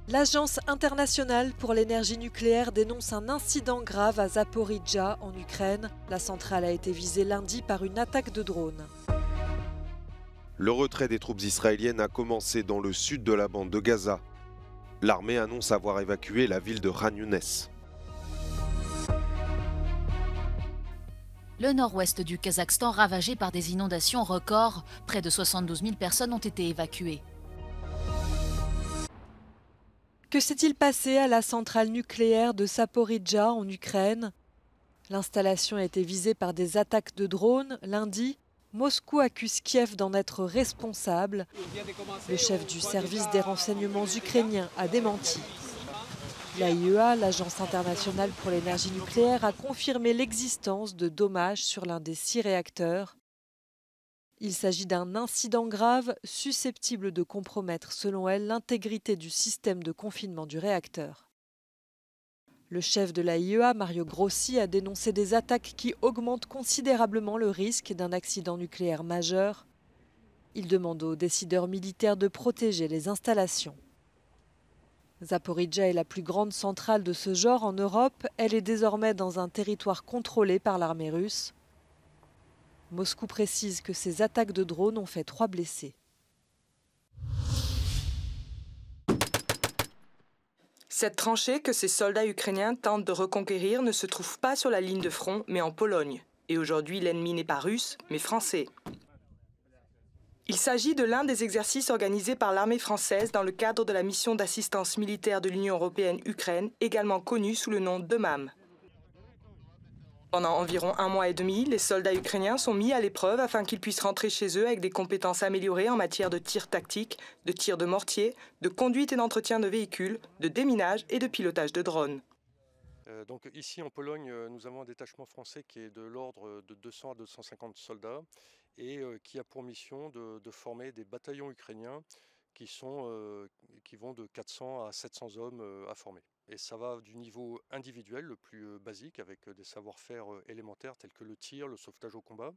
L'Agence internationale pour l'énergie nucléaire dénonce un incident grave à Zaporijjia, en Ukraine. La centrale a été visée lundi par une attaque de drone. Le retrait des troupes israéliennes a commencé dans le sud de la bande de Gaza. L'armée annonce avoir évacué la ville de Khan Younes. Le nord-ouest du Kazakhstan ravagé par des inondations records. Près de 72 000 personnes ont été évacuées. Que s'est-il passé à la centrale nucléaire de Zaporijjia en Ukraine? L'installation a été visée par des attaques de drones lundi. Moscou accuse Kiev d'en être responsable. Le chef du service des renseignements ukrainiens a démenti. L'AIEA, l'Agence internationale pour l'énergie nucléaire, a confirmé l'existence de dommages sur l'un des 6 réacteurs. Il s'agit d'un incident grave susceptible de compromettre, selon elle, l'intégrité du système de confinement du réacteur. Le chef de l'AIEA, Mario Grossi, a dénoncé des attaques qui augmentent considérablement le risque d'un accident nucléaire majeur. Il demande aux décideurs militaires de protéger les installations. Zaporijjia est la plus grande centrale de ce genre en Europe. Elle est désormais dans un territoire contrôlé par l'armée russe. Moscou précise que ces attaques de drones ont fait 3 blessés. Cette tranchée que ces soldats ukrainiens tentent de reconquérir ne se trouve pas sur la ligne de front, mais en Pologne. Et aujourd'hui, l'ennemi n'est pas russe, mais français. Il s'agit de l'un des exercices organisés par l'armée française dans le cadre de la mission d'assistance militaire de l'Union européenne Ukraine, également connue sous le nom d'EUMAM. Pendant environ 1 mois et demi, les soldats ukrainiens sont mis à l'épreuve afin qu'ils puissent rentrer chez eux avec des compétences améliorées en matière de tir tactique, de tir de mortier, de conduite et d'entretien de véhicules, de déminage et de pilotage de drones. Donc ici en Pologne, nous avons un détachement français qui est de l'ordre de 200 à 250 soldats et qui a pour mission de former des bataillons ukrainiens qui vont de 400 à 700 hommes à former. Et ça va du niveau individuel, le plus basique, avec des savoir-faire élémentaires tels que le tir, le sauvetage au combat,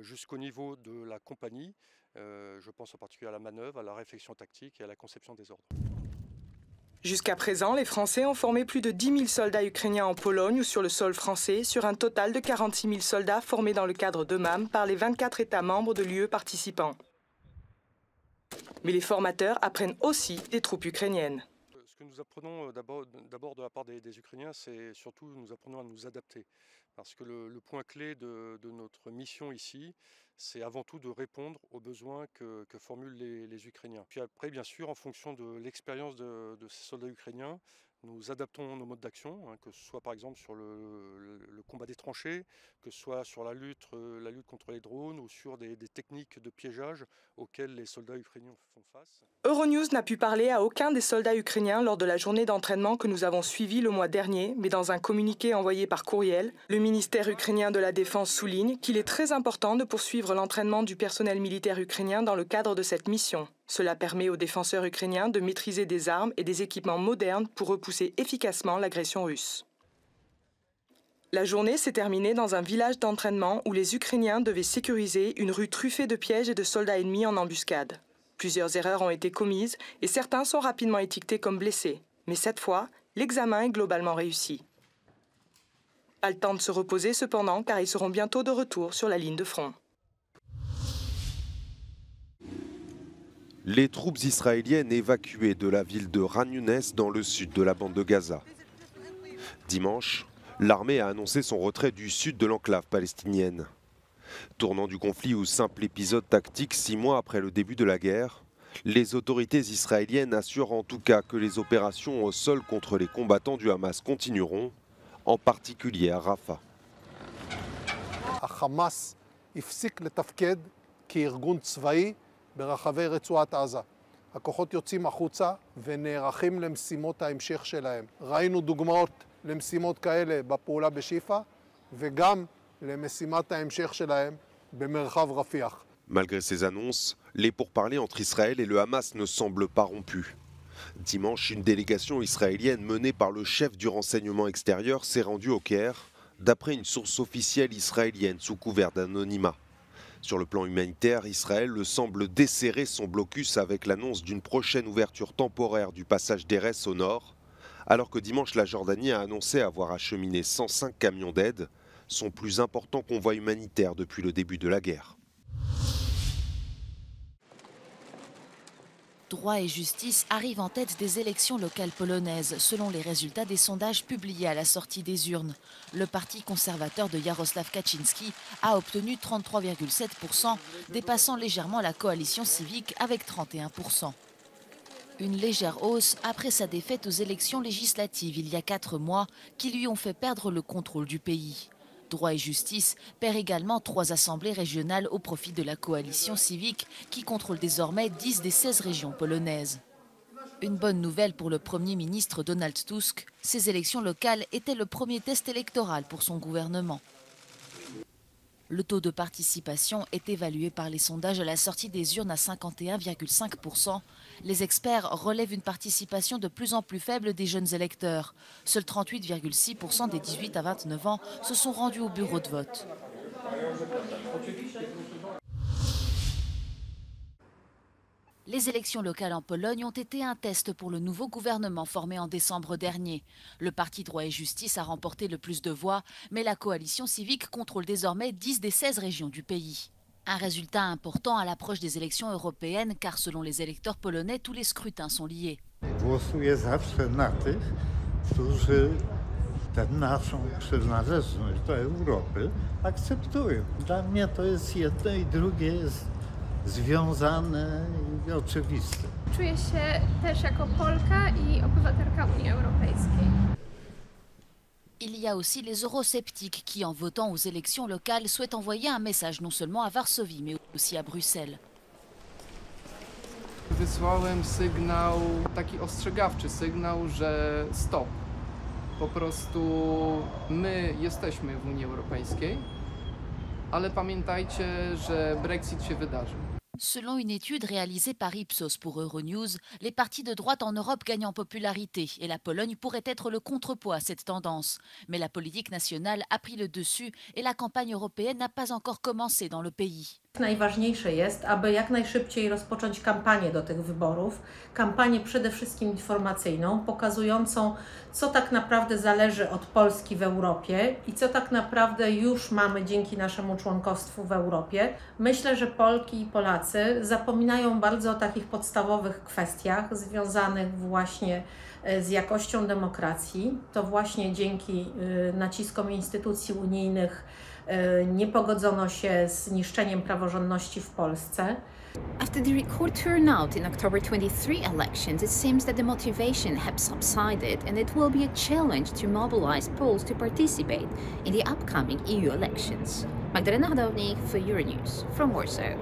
jusqu'au niveau de la compagnie, je pense en particulier à la manœuvre, à la réflexion tactique et à la conception des ordres. Jusqu'à présent, les Français ont formé plus de 10 000 soldats ukrainiens en Pologne ou sur le sol français, sur un total de 46 000 soldats formés dans le cadre d'EUMAM par les 24 États membres de l'UE participants. Mais les formateurs apprennent aussi des troupes ukrainiennes. Ce que nous apprenons d'abord de la part des Ukrainiens, c'est surtout nous apprenons à nous adapter. Parce que le point clé de notre mission ici, c'est avant tout de répondre aux besoins que formulent les Ukrainiens. Puis après, bien sûr, en fonction de l'expérience de ces soldats ukrainiens, nous adaptons nos modes d'action, que ce soit par exemple sur le combat des tranchées, que ce soit sur la lutte contre les drones ou sur des techniques de piégeage auxquelles les soldats ukrainiens font face. Euronews n'a pu parler à aucun des soldats ukrainiens lors de la journée d'entraînement que nous avons suivie le mois dernier, mais dans un communiqué envoyé par courriel, le ministère ukrainien de la Défense souligne qu'il est très important de poursuivre l'entraînement du personnel militaire ukrainien dans le cadre de cette mission. Cela permet aux défenseurs ukrainiens de maîtriser des armes et des équipements modernes pour repousser efficacement l'agression russe. La journée s'est terminée dans un village d'entraînement où les Ukrainiens devaient sécuriser une rue truffée de pièges et de soldats ennemis en embuscade. Plusieurs erreurs ont été commises et certains sont rapidement étiquetés comme blessés. Mais cette fois, l'examen est globalement réussi. Pas le temps de se reposer cependant, car ils seront bientôt de retour sur la ligne de front. Les troupes israéliennes évacuées de la ville de Khan Younes dans le sud de la bande de Gaza. Dimanche, l'armée a annoncé son retrait du sud de l'enclave palestinienne. Tournant du conflit au simple épisode tactique 6 mois après le début de la guerre, les autorités israéliennes assurent en tout cas que les opérations au sol contre les combattants du Hamas continueront, en particulier à Rafah. החמאס הפסיק לתפקד כארגון צבאי ברחבי רצועת עזה. הכוחות יוצאים החוצה ונערכים למשימות ההמשך שלהם. ראינו דוגמאות למשימות כאלה בפעולה בשיפא וגם למשימת ההמשך שלהם במרחב רפיח. Malgré ces annonces, les pourparlers entre Israël et le Hamas ne semblent pas rompus. Dimanche, une délégation israélienne menée par le chef du renseignement extérieur s'est rendue au Caire, d'après une source officielle israélienne sous couvert d'anonymat. Sur le plan humanitaire, Israël semble desserrer son blocus avec l'annonce d'une prochaine ouverture temporaire du passage d'Erez au nord, alors que dimanche la Jordanie a annoncé avoir acheminé 105 camions d'aide, son plus important convoi humanitaire depuis le début de la guerre. Droit et justice arrivent en tête des élections locales polonaises, selon les résultats des sondages publiés à la sortie des urnes. Le parti conservateur de Jarosław Kaczyński a obtenu 33,7%, dépassant légèrement la coalition civique avec 31%. Une légère hausse après sa défaite aux élections législatives il y a 4 mois, qui lui ont fait perdre le contrôle du pays. Droit et justice perd également 3 assemblées régionales au profit de la coalition civique qui contrôle désormais 10 des 16 régions polonaises. Une bonne nouvelle pour le Premier ministre Donald Tusk, ces élections locales étaient le premier test électoral pour son gouvernement. Le taux de participation est évalué par les sondages à la sortie des urnes à 51,5%. Les experts relèvent une participation de plus en plus faible des jeunes électeurs. Seuls 38,6% des 18 à 29 ans se sont rendus au bureau de vote. Les élections locales en Pologne ont été un test pour le nouveau gouvernement formé en décembre dernier. Le parti Droit et Justice a remporté le plus de voix, mais la coalition civique contrôle désormais 10 des 16 régions du pays. Un résultat important à l'approche des élections européennes, car selon les électeurs polonais, tous les scrutins sont liés. Głosuję zawsze na tych, którzy tę naszą przynależność do Europy akceptują. Dla mnie to jest jedno i drugie jest związane i oczywiste. Czuję się też jako Polka i obywatelka Unii Europejskiej. Il y a aussi les eurosceptiques qui, en votant aux élections locales, souhaitent envoyer un message non seulement à Varsovie, mais aussi à Bruxelles. Wysłałem sygnał, taki ostrzegawczy sygnał, że stop. Po prostu my jesteśmy w Unii Europejskiej, ale pamiętajcie, że Brexit się wydarzy. Selon une étude réalisée par Ipsos pour Euronews, les partis de droite en Europe gagnent en popularité et la Pologne pourrait être le contrepoids à cette tendance. Mais la politique nationale a pris le dessus et la campagne européenne n'a pas encore commencé dans le pays. Najważniejsze jest, aby jak najszybciej rozpocząć kampanię do tych wyborów, kampanię przede wszystkim informacyjną, pokazującą, co tak naprawdę zależy od Polski w Europie i co tak naprawdę już mamy dzięki naszemu członkostwu w Europie. Myślę, że Polki i Polacy zapominają bardzo o takich podstawowych kwestiach związanych właśnie z jakością demokracji. To właśnie dzięki naciskom instytucji unijnych nie pogodzono się z niszczeniem praworządności w Polsce. After the record turnout in October 23 elections, it seems that the motivation has subsided and it will be a challenge to mobilize Poles to participate in the upcoming EU elections. Magdalena Hodownik for Euronews from Warsaw.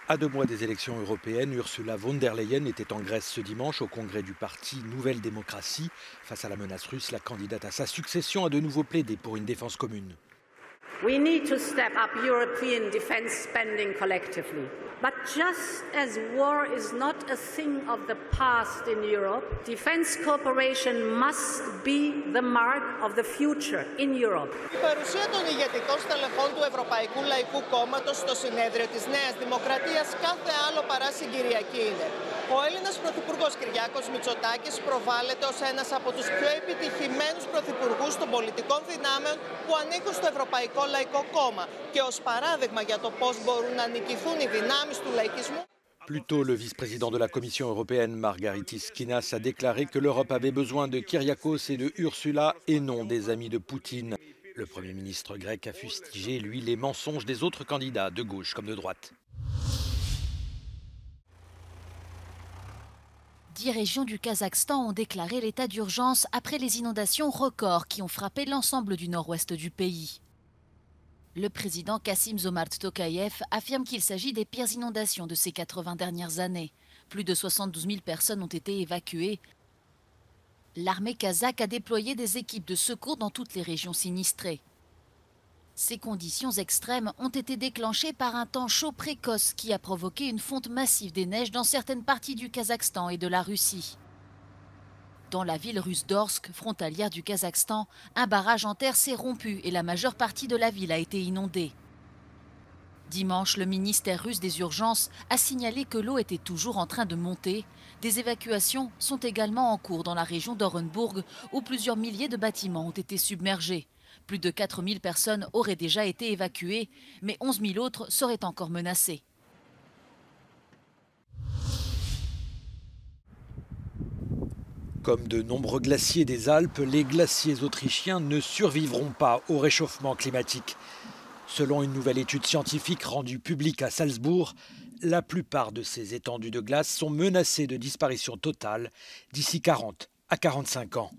À 2 mois des élections européennes, Ursula von der Leyen était en Grèce ce dimanche au congrès du parti Nouvelle Démocratie. Face à la menace russe, la candidate à sa succession a de nouveau plaidé pour une défense commune. We need to step up European defense spending collectively. But just as war is not a thing of the past in Europe, defense cooperation must be the mark of the future in Europe. Η παρουσία των ηγετικών στελεχών του Ευρωπαϊκού Λαϊκού Κόμματος στο συνέδριο της Νέας Δημοκρατίας κάθε άλλο παρά συγκυριακή είναι. Ο Έλληνας Πρωθυπουργός Κυριάκος Μητσοτάκης προβάλλεται ως ένας από τους πιο επιτυχημένους πρωθυπουργούς των πολιτικών δυνάμεων που ανήκουν στο Ευρωπαϊκό Λαϊκό Κόμμα και ως παράδειγμα για το πώς μπορούν να νικηθούν οι δυνάμεις του λαϊκισμού. Plus tôt, le vice-président de la Commission européenne, Margaritis Skinas, a déclaré que l'Europe avait besoin de Kyriakos et de Ursula et non des amis de Poutine. Le Premier ministre grec a fustigé, lui, les mensonges des autres candidats, de gauche comme de droite. 10 régions du Kazakhstan ont déclaré l'état d'urgence après les inondations records qui ont frappé l'ensemble du nord-ouest du pays. Le président Kassym-Jomart Tokayev affirme qu'il s'agit des pires inondations de ces 80 dernières années. Plus de 72 000 personnes ont été évacuées. L'armée kazakh a déployé des équipes de secours dans toutes les régions sinistrées. Ces conditions extrêmes ont été déclenchées par un temps chaud précoce qui a provoqué une fonte massive des neiges dans certaines parties du Kazakhstan et de la Russie. Dans la ville russe d'Orsk, frontalière du Kazakhstan, un barrage en terre s'est rompu et la majeure partie de la ville a été inondée. Dimanche, le ministère russe des Urgences a signalé que l'eau était toujours en train de monter. Des évacuations sont également en cours dans la région d'Orenburg, où plusieurs milliers de bâtiments ont été submergés. Plus de 4000 personnes auraient déjà été évacuées, mais 11 000 autres seraient encore menacées. Comme de nombreux glaciers des Alpes, les glaciers autrichiens ne survivront pas au réchauffement climatique. Selon une nouvelle étude scientifique rendue publique à Salzbourg, la plupart de ces étendues de glace sont menacées de disparition totale d'ici 40 à 45 ans.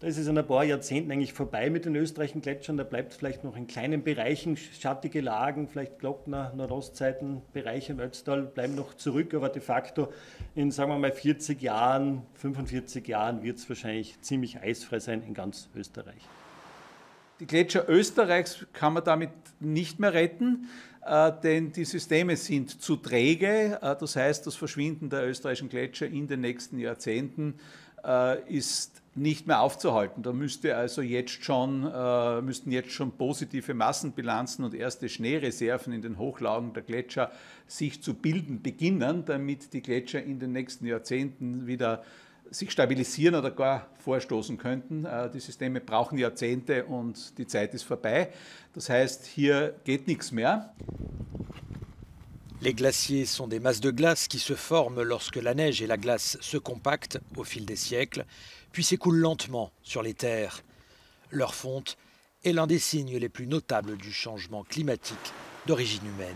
Da ist es in ein paar Jahrzehnten eigentlich vorbei mit den österreichischen Gletschern. Da bleibt vielleicht noch in kleinen Bereichen schattige Lagen, vielleicht Glockner, Nordostseitenbereiche im Ötztal bleiben noch zurück. Aber de facto in, sagen wir mal, 40 Jahren, 45 Jahren wird es wahrscheinlich ziemlich eisfrei sein in ganz Österreich. Die Gletscher Österreichs kann man damit nicht mehr retten, denn die Systeme sind zu träge. Das heißt, das Verschwinden der österreichischen Gletscher in den nächsten Jahrzehnten ist nicht mehr aufzuhalten. Da müssten jetzt schon positive Massenbilanzen und erste Schneereserven in den Hochlagen der Gletscher sich zu bilden beginnen, damit die Gletscher in den nächsten Jahrzehnten wieder sich stabilisieren oder gar vorstoßen könnten. Die Systeme brauchen Jahrzehnte und die Zeit ist vorbei. Das heißt, hier geht nichts mehr. Les glaciers sont des masses de glace qui se forment lorsque la neige et la glace se compactent au fil des siècles, puis s'écoulent lentement sur les terres. Leur fonte est l'un des signes les plus notables du changement climatique d'origine humaine.